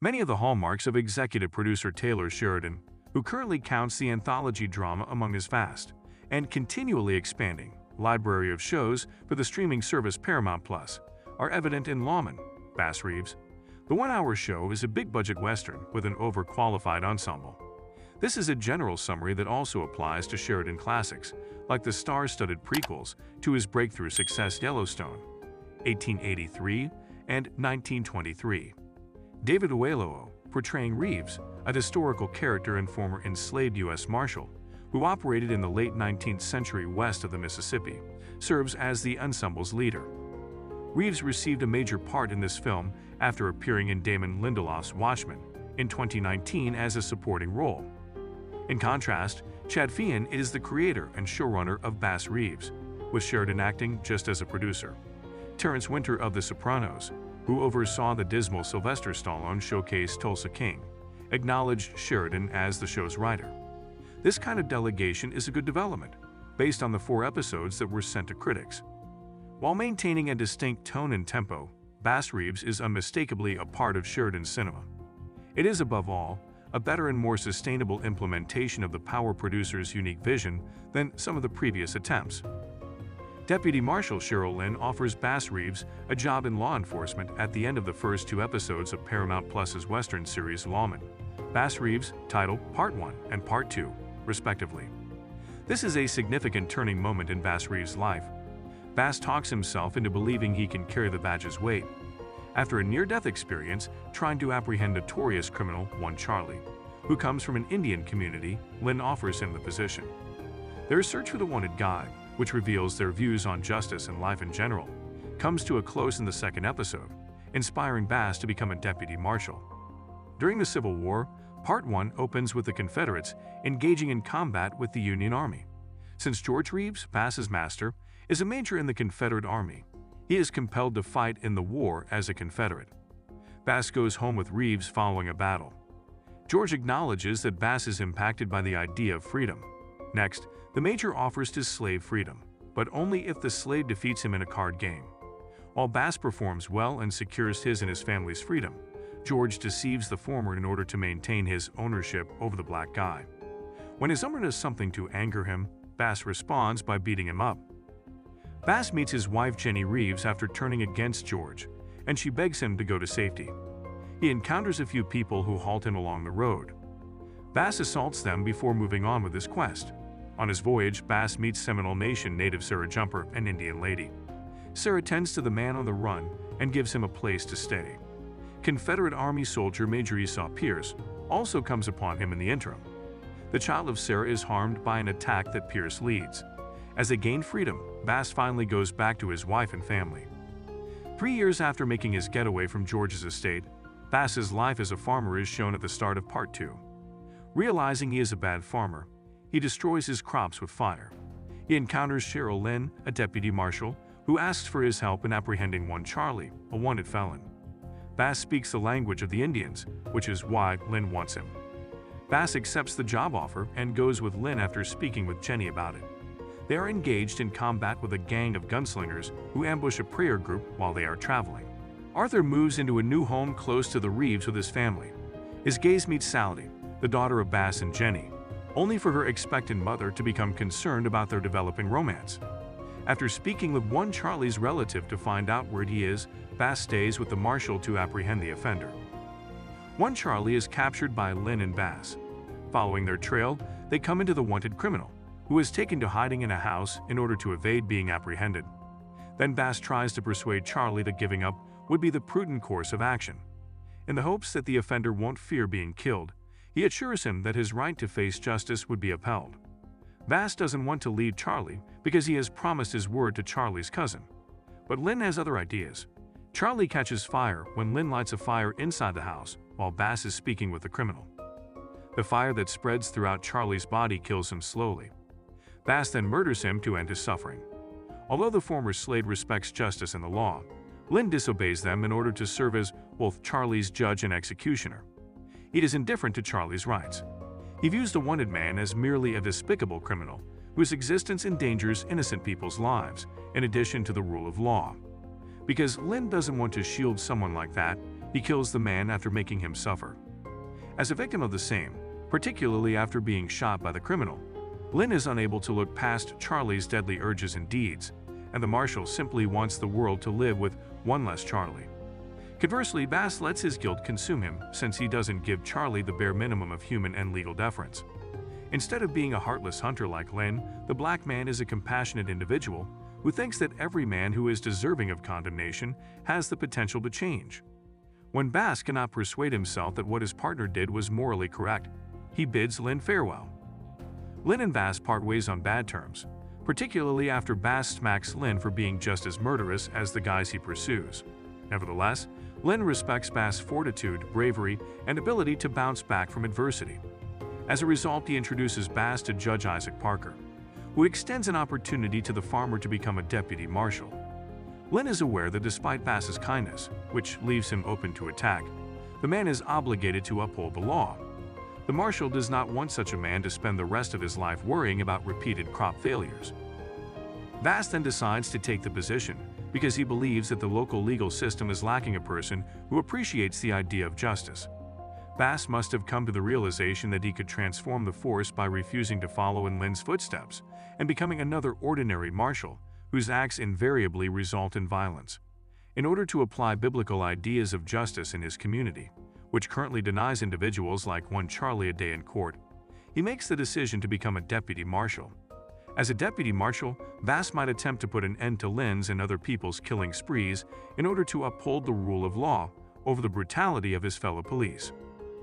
Many of the hallmarks of executive producer Taylor Sheridan, who currently counts the anthology drama among his vast and continually expanding library of shows for the streaming service Paramount Plus, are evident in LAWMEN, Bass Reeves. The one-hour show is a big-budget western with an overqualified ensemble. This is a general summary that also applies to Sheridan classics, like the star-studded prequels to his breakthrough success Yellowstone, 1883 and 1923. David Oyelowo, portraying Reeves, a historical character and former enslaved U.S. Marshal, who operated in the late 19th century west of the Mississippi, serves as the ensemble's leader. Reeves received a major part in this film after appearing in Damon Lindelof's Watchmen in 2019 as a supporting role. In contrast, Chad Feehan is the creator and showrunner of Bass Reeves, with Sheridan acting just as a producer. Terrence Winter of The Sopranos, who oversaw the dismal Sylvester Stallone showcase Tulsa King, acknowledged Sheridan as the show's writer. This kind of delegation is a good development, based on the 4 episodes that were sent to critics. While maintaining a distinct tone and tempo, Bass Reeves is unmistakably a part of Sheridan's cinema. It is, above all, a better and more sustainable implementation of the power producer's unique vision than some of the previous attempts. Deputy Marshal Cheryl Lynn offers Bass Reeves a job in law enforcement at the end of the first 2 episodes of Paramount Plus's Western series LAWMEN, Bass Reeves, titled Part 1 and Part 2, respectively. This is a significant turning moment in Bass Reeves' life. Bass talks himself into believing he can carry the badge's weight. After a near-death experience trying to apprehend notorious criminal One Charlie, who comes from an Indian community, Lynn offers him the position. Their search for the wanted guy, which reveals their views on justice and life in general, comes to a close in the 2nd episode, inspiring Bass to become a deputy marshal. During the Civil War, Part 1 opens with the Confederates engaging in combat with the Union Army. Since George Reeves, Bass's master, is a major in the Confederate Army, he is compelled to fight in the war as a Confederate. Bass goes home with Reeves following a battle. George acknowledges that Bass is impacted by the idea of freedom. Next, the major offers his slave freedom, but only if the slave defeats him in a card game. While Bass performs well and secures his and his family's freedom, George deceives the former in order to maintain his ownership over the black guy. When his owner does something to anger him, Bass responds by beating him up. Bass meets his wife Jenny Reeves after turning against George, and she begs him to go to safety. He encounters a few people who halt him along the road. Bass assaults them before moving on with his quest. On his voyage, Bass meets Seminole Nation native Sarah Jumper, an Indian lady. Sarah tends to the man on the run and gives him a place to stay. Confederate Army soldier Major Esau Pierce also comes upon him in the interim. The child of Sarah is harmed by an attack that Pierce leads. As they gain freedom, Bass finally goes back to his wife and family. 3 years after making his getaway from George's estate, Bass's life as a farmer is shown at the start of Part 2. Realizing he is a bad farmer, he destroys his crops with fire. He encounters Cheryl Lynn, a deputy marshal, who asks for his help in apprehending One Charlie, a wanted felon. Bass speaks the language of the Indians, which is why Lynn wants him. Bass accepts the job offer and goes with Lynn after speaking with Jenny about it. They are engaged in combat with a gang of gunslingers who ambush a prayer group while they are traveling. Arthur moves into a new home close to the Reeves with his family. His gaze meets Sally, the daughter of Bass and Jenny, only for her expectant mother to become concerned about their developing romance. After speaking with One Charlie's relative to find out where he is, Bass stays with the marshal to apprehend the offender. One Charlie is captured by Lynn and Bass. Following their trail, they come into the wanted criminal, who is taken to hiding in a house in order to evade being apprehended. Then Bass tries to persuade Charlie that giving up would be the prudent course of action. In the hopes that the offender won't fear being killed, he assures him that his right to face justice would be upheld. Bass doesn't want to leave Charlie because he has promised his word to Charlie's cousin. But Lynn has other ideas. Charlie catches fire when Lynn lights a fire inside the house while Bass is speaking with the criminal. The fire that spreads throughout Charlie's body kills him slowly. Bass then murders him to end his suffering. Although the former slave respects justice and the law, Lynn disobeys them in order to serve as both Charlie's judge and executioner. He is indifferent to Charlie's rights. He views the wanted man as merely a despicable criminal whose existence endangers innocent people's lives, in addition to the rule of law. Because Lynn doesn't want to shield someone like that, He kills the man after making him suffer. As a victim of the same, particularly after being shot by the criminal, Lynn is unable to look past Charlie's deadly urges and deeds, and the marshal simply wants the world to live with one less Charlie. Conversely, Bass lets his guilt consume him since he doesn't give Charlie the bare minimum of human and legal deference. Instead of being a heartless hunter like Lynn, the black man is a compassionate individual who thinks that every man who is deserving of condemnation has the potential to change. When Bass cannot persuade himself that what his partner did was morally correct, he bids Lynn farewell. Lynn and Bass part ways on bad terms, particularly after Bass smacks Lynn for being just as murderous as the guys he pursues. Nevertheless, Lynn respects Bass' fortitude, bravery, and ability to bounce back from adversity. As a result, he introduces Bass to Judge Isaac Parker, who extends an opportunity to the farmer to become a deputy marshal. Lynn is aware that despite Bass's kindness, which leaves him open to attack, the man is obligated to uphold the law. The marshal does not want such a man to spend the rest of his life worrying about repeated crop failures. Bass then decides to take the position because he believes that the local legal system is lacking a person who appreciates the idea of justice. Bass must have come to the realization that he could transform the force by refusing to follow in Lynn's footsteps and becoming another ordinary marshal whose acts invariably result in violence. In order to apply biblical ideas of justice in his community, which currently denies individuals like one Charlie a day in court, he makes the decision to become a deputy marshal. As a deputy marshal, Bass might attempt to put an end to Lynn's and other people's killing sprees in order to uphold the rule of law over the brutality of his fellow police.